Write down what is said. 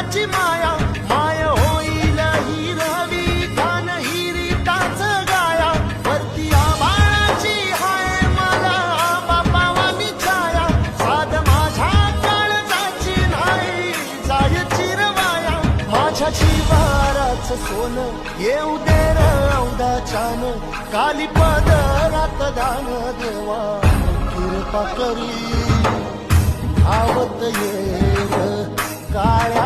बाळाची माया माय होईल हिरवी घान हिरीताच गाया वरती बाळाची हाय मला बापावानी छाया साध माझ्या काळजाची नाही जाय चिरवाया माझ्या जीवाराच सोनं येऊ दे रौदाच्यान काली पदरात दान देवा कृपा करी आवत ये काळ्या